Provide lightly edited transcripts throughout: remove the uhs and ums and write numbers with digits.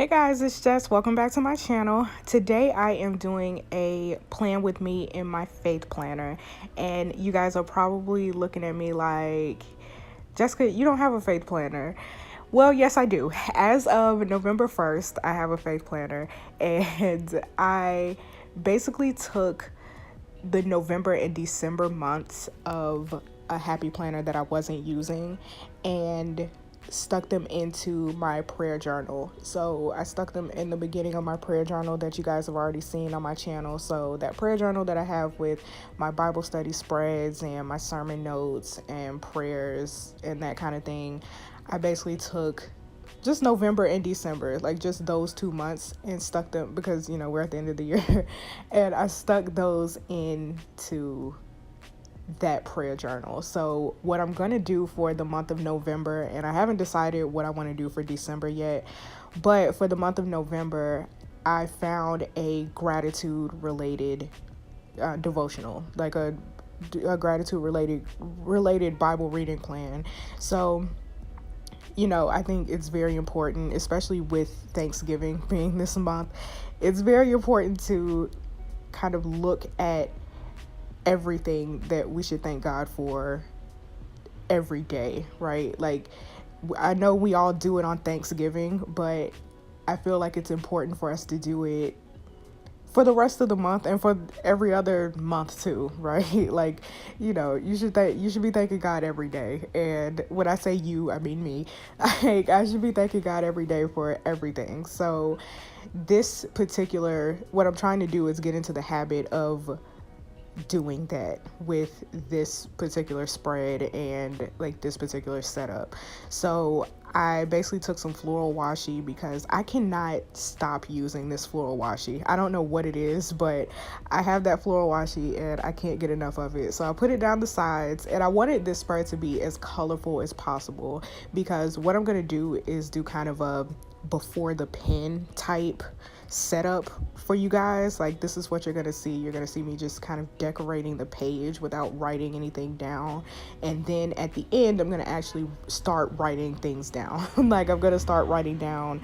guys, it's Jess. Welcome back to my channel. Today I am doing a plan with me in my faith planner, and you guys are probably looking at me like, Jessica, you don't have a faith planner. Well, yes, I do. As of November 1st, I have a faith planner, and I basically took the November and December months of a happy planner that I wasn't using and stuck them into my prayer journal. So I stuck them in the beginning of my prayer journal that you guys have already seen on my channel. So that prayer journal that I have with my Bible study spreads and my sermon notes and prayers and that kind of thing, I basically took just November and December, like just those 2 months, and stuck them, because we're at the end of the year, and I stuck those into that prayer journal. So what I'm going to do for the month of November, and I haven't decided what I want to do for December yet, but for the month of November, I found a gratitude related devotional, like a gratitude related Bible reading plan. So I think it's very important, especially with Thanksgiving being this month, it's very important to kind of look at everything that we should thank God for every day, right? Like, I know we all do it on Thanksgiving, but I feel like it's important for us to do it for the rest of the month and for every other month too, right? Like, you should be thanking God every day. And when I say you, I mean me. I should be thanking God every day for everything. So what I'm trying to do is get into the habit of doing that with this particular spread and like this particular setup. So I basically took some floral washi because I cannot stop using this floral washi. I don't know what it is, but I have that floral washi and I can't get enough of it. So I put it down the sides, and I wanted this spread to be as colorful as possible, because what I'm going to do is do kind of a before the pen type setup for you guys. Like, this is what you're gonna see. You're gonna see me just kind of decorating the page without writing anything down, and then at the end I'm gonna actually start writing things down. Like, I'm gonna start writing down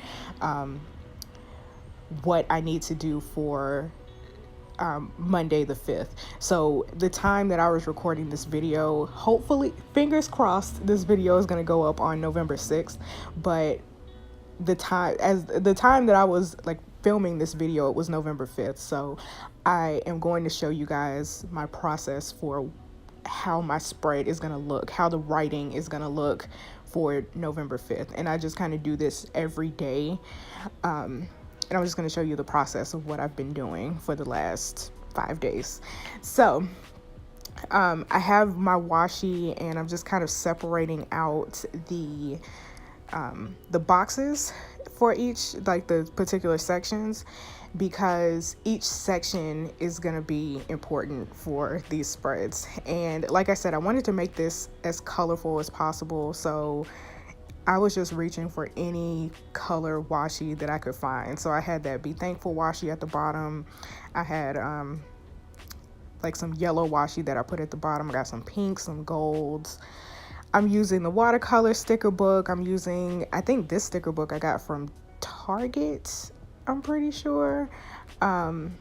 what I need to do for Monday the 5th. So the time that I was recording this video, hopefully, fingers crossed, this video is gonna go up on November 6th, but the time that I was like filming this video, it was November 5th. So I am going to show you guys my process for how my spread is going to look, how the writing is going to look for November 5th. And I just kind of do this every day. And I'm just going to show you the process of what I've been doing for the last 5 days. So I have my washi, and I'm just kind of separating out the boxes for each, like the particular sections, because each section is going to be important for these spreads. And like I said, I wanted to make this as colorful as possible, so I was just reaching for any color washi that I could find. So I had that Be Thankful washi at the bottom. I had like some yellow washi that I put at the bottom. I got some pinks, some golds. I'm using the watercolor sticker book. I think this sticker book I got from Target, I'm pretty sure. And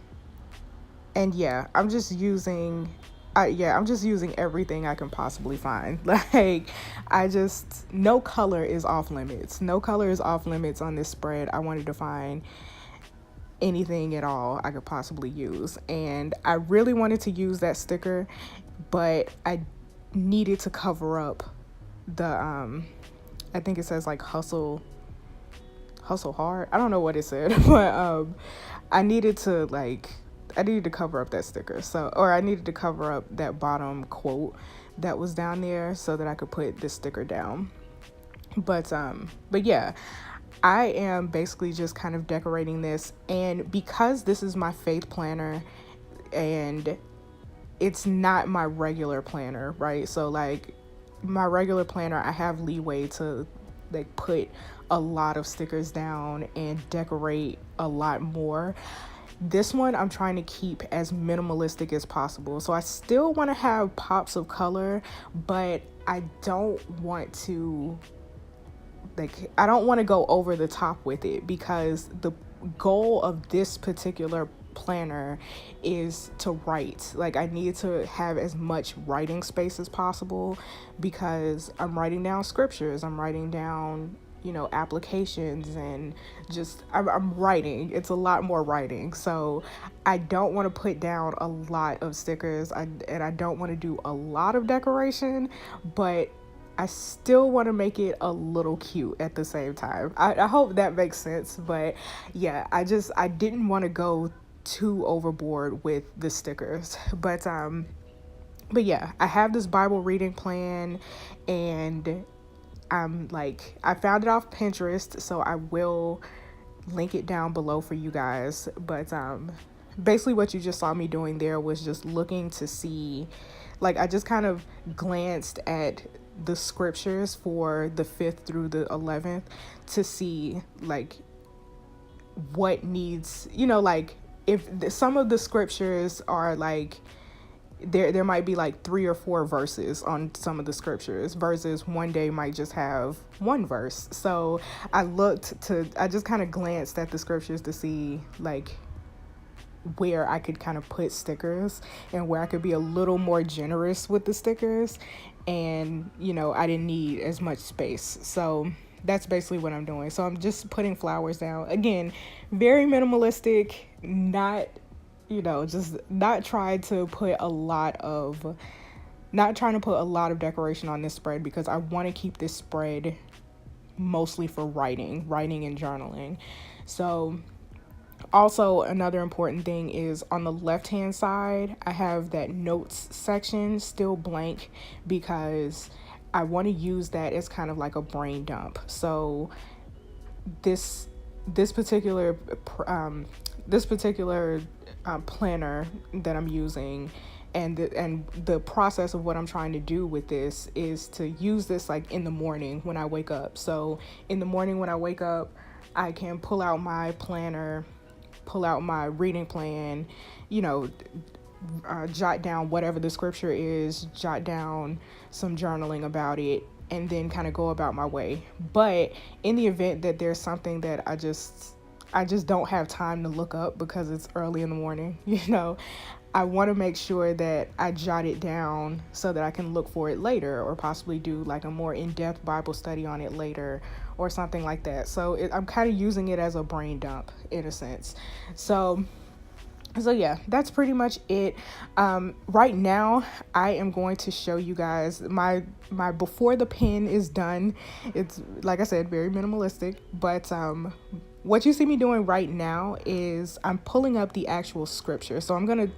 yeah, I'm just using everything I can possibly find. Like, no color is off limits. No color is off limits on this spread. I wanted to find anything at all I could possibly use. And I really wanted to use that sticker, but I needed to cover up the I think it says like hustle hard, I don't know what it said, but I needed to cover up that sticker, or I needed to cover up that bottom quote that was down there so that I could put this sticker down. But yeah, I am basically just kind of decorating this, and because this is my faith planner and it's not my regular planner, right? So like, my regular planner, I have leeway to like put a lot of stickers down and decorate a lot more. This one I'm trying to keep as minimalistic as possible. So I still want to have pops of color, but I don't want to like I don't want to go over the top with it, because the goal of this particular planner is to write. Like, I need to have as much writing space as possible, because I'm writing down scriptures, I'm writing down, applications, and just I'm writing. It's a lot more writing. So I don't want to put down a lot of stickers, and I don't want to do a lot of decoration, but I still want to make it a little cute at the same time. I hope that makes sense. But yeah, I didn't want to go too overboard with the stickers. But yeah, I have this Bible reading plan, and I found it off Pinterest, so I will link it down below for you guys. But basically what you just saw me doing there was just looking to see, like, I just kind of glanced at the scriptures for the 5th through the 11th to see, like, what needs, like, if some of the scriptures are like, there might be like 3 or 4 verses on some of the scriptures, versus one day might just have one verse. So I just kind of glanced at the scriptures to see, like, where I could kind of put stickers and where I could be a little more generous with the stickers, and I didn't need as much space. So that's basically what I'm doing. So I'm just putting flowers down, again, very minimalistic, not just not trying to put a lot of decoration on this spread, because I want to keep this spread mostly for writing and journaling. So also, another important thing is on the left hand side, I have that notes section still blank, because I want to use that as kind of like a brain dump. So this particular planner that I'm using, and the process of what I'm trying to do with this is to use this like in the morning when I wake up. So in the morning when I wake up, I can pull out my planner, pull out my reading plan, jot down whatever the scripture is, jot down some journaling about it, and then kind of go about my way. But in the event that there's something that I just don't have time to look up because it's early in the morning, I want to make sure that I jot it down so that I can look for it later, or possibly do like a more in-depth Bible study on it later, or something like that. So I'm kind of using it as a brain dump in a sense. So yeah, that's pretty much it. Right now, I am going to show you guys my before the pen is done. It's, like I said, very minimalistic, but what you see me doing right now is I'm pulling up the actual scripture. So I'm gonna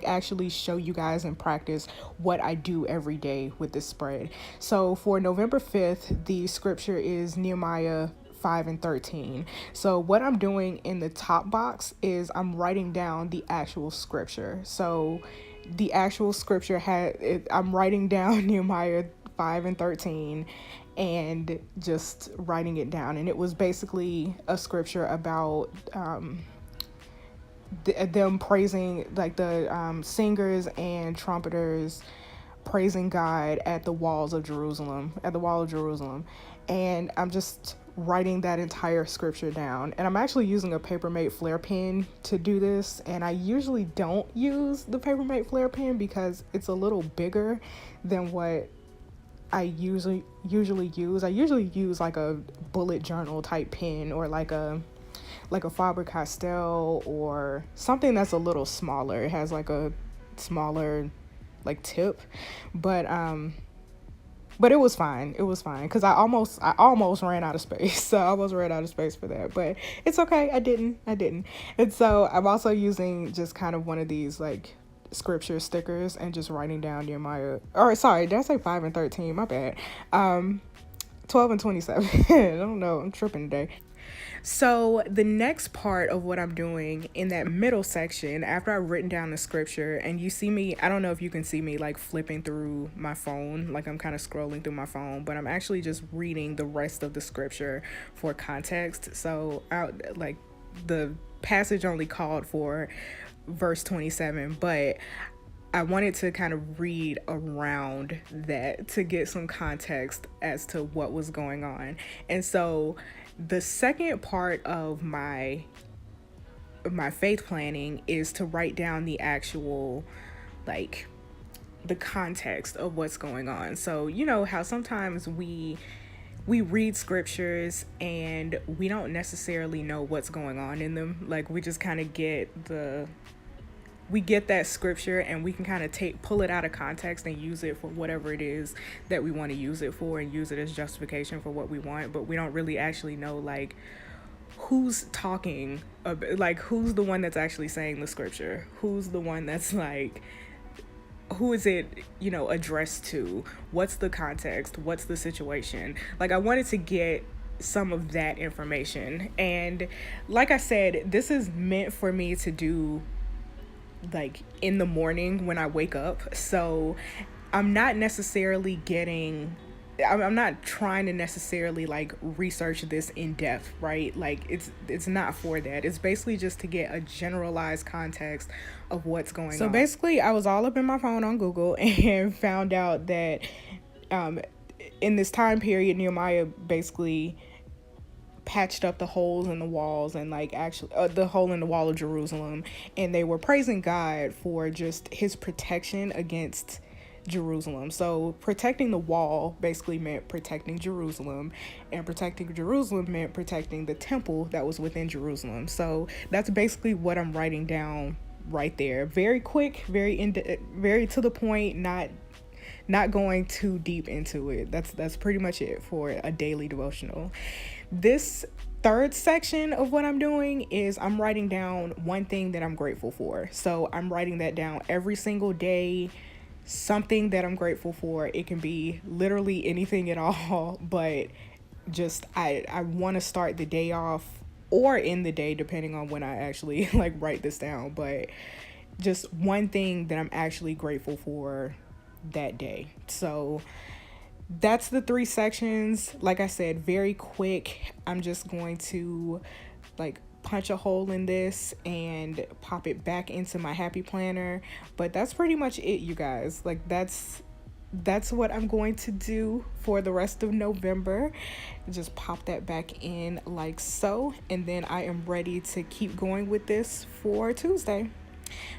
actually show you guys in practice what I do every day with this spread. So for November 5th, the scripture is Nehemiah 5:13. So what I'm doing in the top box is I'm writing down the actual scripture. So the actual scripture I'm writing down Nehemiah 5:13 and just writing it down. And it was basically a scripture about them praising, like the singers and trumpeters praising God at the wall of Jerusalem. And I'm just writing that entire scripture down. And I'm actually using a Papermate Flair pen to do this. And I usually don't use the Papermate Flair pen because it's a little bigger than what I usually use. I usually use like a bullet journal type pen, or like a Faber-Castell, or something that's a little smaller. It has like a smaller like tip, but it was fine. Because I almost ran out of space. So I almost ran out of space for that, but it's okay. I didn't. And so I'm also using just kind of one of these like scripture stickers and just writing down Nehemiah. Or sorry, did I say 5:13? My bad. 12 and 27. I don't know. I'm tripping today. So the next part of what I'm doing in that middle section, after I've written down the scripture, and you see me, I don't know if you can see me like flipping through my phone, like I'm kind of scrolling through my phone, but I'm actually just reading the rest of the scripture for context. So the passage only called for verse 27, but I wanted to kind of read around that to get some context as to what was going on. And so the second part of my faith planning is to write down the actual, like, the context of what's going on. So you know how sometimes we read scriptures and we don't necessarily know what's going on in them. Like, we just kind of we get that scripture and we can kind of pull it out of context and use it for whatever it is that we want to use it for, and use it as justification for what we want. But we don't really actually know, like, who's talking, like, who's the one that's actually saying the scripture, who's the one that's like, who is it, you know, addressed to, what's the context, what's the situation. Like, I wanted to get some of that information. And like I said, this is meant for me to do, like, in the morning when I wake up. So I'm not necessarily I'm not trying to necessarily, like, research this in depth, right? Like, it's not for that. It's basically just to get a generalized context of what's going on. So basically, I was all up in my phone on Google and found out that in this time period, Nehemiah basically patched up the holes in the walls, and, like, actually the hole in the wall of Jerusalem, and they were praising God for just his protection against Jerusalem. So protecting the wall basically meant protecting Jerusalem, and protecting Jerusalem meant protecting the temple that was within Jerusalem. So that's basically what I'm writing down right there. Very quick, very to the point, not going too deep into it. That's pretty much it for a daily devotional. This third section of what I'm doing is I'm writing down one thing that I'm grateful for. So I'm writing that down every single day, something that I'm grateful for. It can be literally anything at all, but just I want to start the day off, or in the day, depending on when I actually, like, write this down, but just one thing that I'm actually grateful for that day. So that's the 3 sections. Like I said, very quick. I'm just going to, like, punch a hole in this and pop it back into my happy planner. But that's pretty much it, you guys. Like, that's what I'm going to do for the rest of November. Just pop that back in like so, and then I am ready to keep going with this for Tuesday.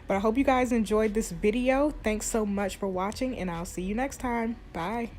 But I hope you guys enjoyed this video. Thanks so much for watching, and I'll see you next time. Bye.